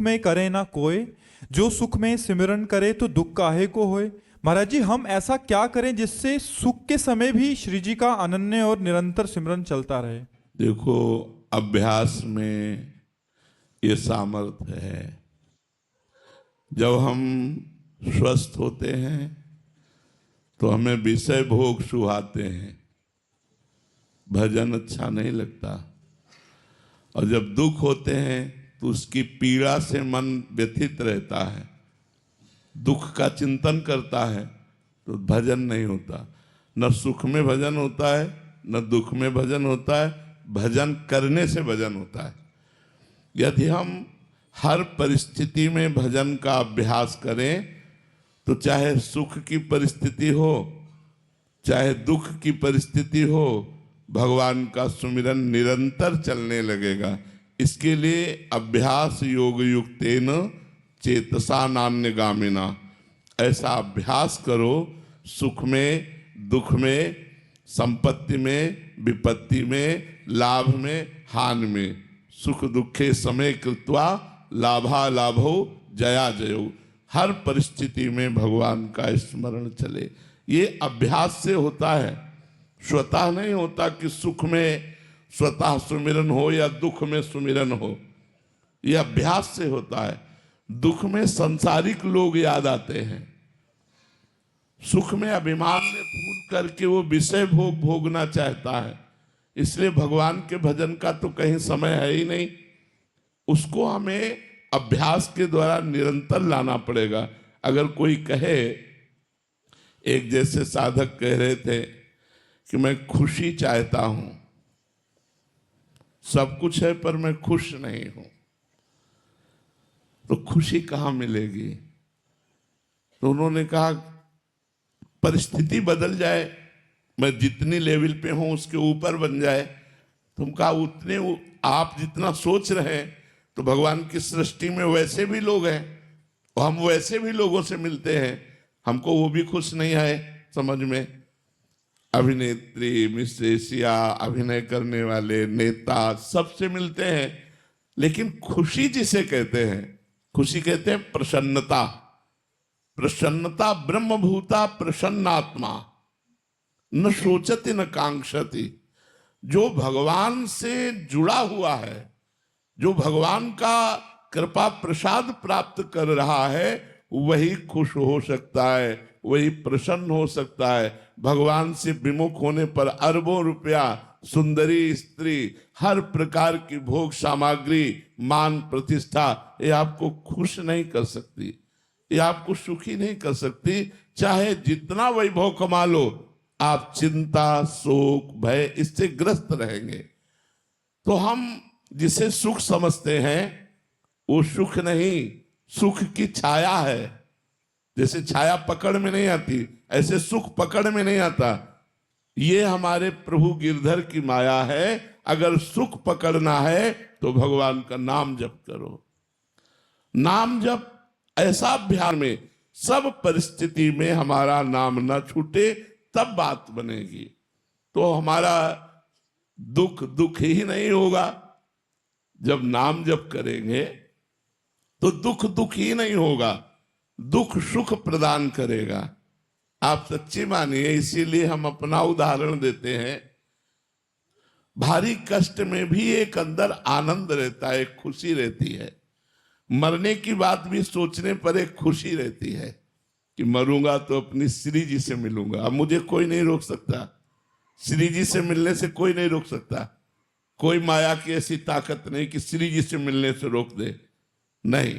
में करे ना कोय, जो सुख में सिमरन करे तो दुख काहे को होए। महाराज जी, हम ऐसा क्या करें जिससे सुख के समय भी श्री जी का अनन्य और निरंतर सिमरन चलता रहे। देखो, अभ्यास में ये सामर्थ्य है। जब हम स्वस्थ होते हैं तो हमें विषय भोग सुहाते हैं, भजन अच्छा नहीं लगता। और जब दुख होते हैं तो उसकी पीड़ा से मन व्यथित रहता है, दुख का चिंतन करता है, तो भजन नहीं होता। न सुख में भजन होता है, न दुख में भजन होता है। भजन करने से भजन होता है। यदि हम हर परिस्थिति में भजन का अभ्यास करें तो चाहे सुख की परिस्थिति हो, चाहे दुख की परिस्थिति हो, भगवान का सुमिरन निरंतर चलने लगेगा। इसके लिए अभ्यास योग युक्तेन चेतसा नान्यगामिना, ऐसा अभ्यास करो। सुख में, दुख में, संपत्ति में, विपत्ति में, लाभ में, हानि में, सुख दुखे समय कृत्वा लाभा लाभो जया जयो, हर परिस्थिति में भगवान का स्मरण चले। ये अभ्यास से होता है, स्वतः नहीं होता कि सुख में स्वतः सुमिरन हो या दुख में सुमिरन हो। ये अभ्यास से होता है। दुख में संसारिक लोग याद आते हैं, सुख में अभिमान में फूल करके वो विषय भोग भोगना चाहता है। इसलिए भगवान के भजन का तो कहीं समय है ही नहीं। उसको हमें अभ्यास के द्वारा निरंतर लाना पड़ेगा। अगर कोई कहे, एक जैसे साधक कह रहे थे कि मैं खुशी चाहता हूं, सब कुछ है पर मैं खुश नहीं हूं, तो खुशी कहां मिलेगी। तो उन्होंने कहा परिस्थिति बदल जाए, मैं जितनी लेवल पे हूं उसके ऊपर बन जाए। तुम कहा उतने आप जितना सोच रहे हैं तो भगवान की सृष्टि में वैसे भी लोग हैं और हम वैसे भी लोगों से मिलते हैं, हमको वो भी खुश नहीं आए समझ में। अभिनेत्री, मिसेसिया, अभिनय करने वाले नेता, सबसे मिलते हैं, लेकिन खुशी जिसे कहते हैं, खुशी कहते हैं प्रसन्नता। प्रसन्नता ब्रह्मभूता प्रसन्नात्मा, न सोचती न कांक्षती। जो भगवान से जुड़ा हुआ है, जो भगवान का कृपा प्रसाद प्राप्त कर रहा है, वही खुश हो सकता है, वही प्रसन्न हो सकता है। भगवान से विमुख होने पर अरबों रुपया, सुंदरी स्त्री, हर प्रकार की भोग सामग्री, मान प्रतिष्ठा, ये आपको खुश नहीं कर सकती, ये आपको सुखी नहीं कर सकती। चाहे जितना वैभव कमा लो, आप चिंता, शोक, भय, इससे ग्रस्त रहेंगे। तो हम जिसे सुख समझते हैं वो सुख नहीं, सुख की छाया है। जैसे छाया पकड़ में नहीं आती, ऐसे सुख पकड़ में नहीं आता। ये हमारे प्रभु गिरधर की माया है। अगर सुख पकड़ना है तो भगवान का नाम जप करो। नाम जप ऐसा अभ्यास में सब परिस्थिति में हमारा नाम न छूटे, तब बात बनेगी। तो हमारा दुख दुख ही नहीं होगा। जब नाम जप करेंगे तो दुख दुख ही नहीं होगा, दुख सुख प्रदान करेगा। आप सच्ची मानिए, इसीलिए हम अपना उदाहरण देते हैं। भारी कष्ट में भी एक अंदर आनंद रहता है, एक खुशी रहती है। मरने की बात भी सोचने पर एक खुशी रहती है कि मरूंगा तो अपनी श्री जी से मिलूंगा। अब मुझे कोई नहीं रोक सकता, श्री जी से मिलने से कोई नहीं रोक सकता। कोई माया की ऐसी ताकत नहीं कि श्री जी से मिलने से रोक दे, नहीं।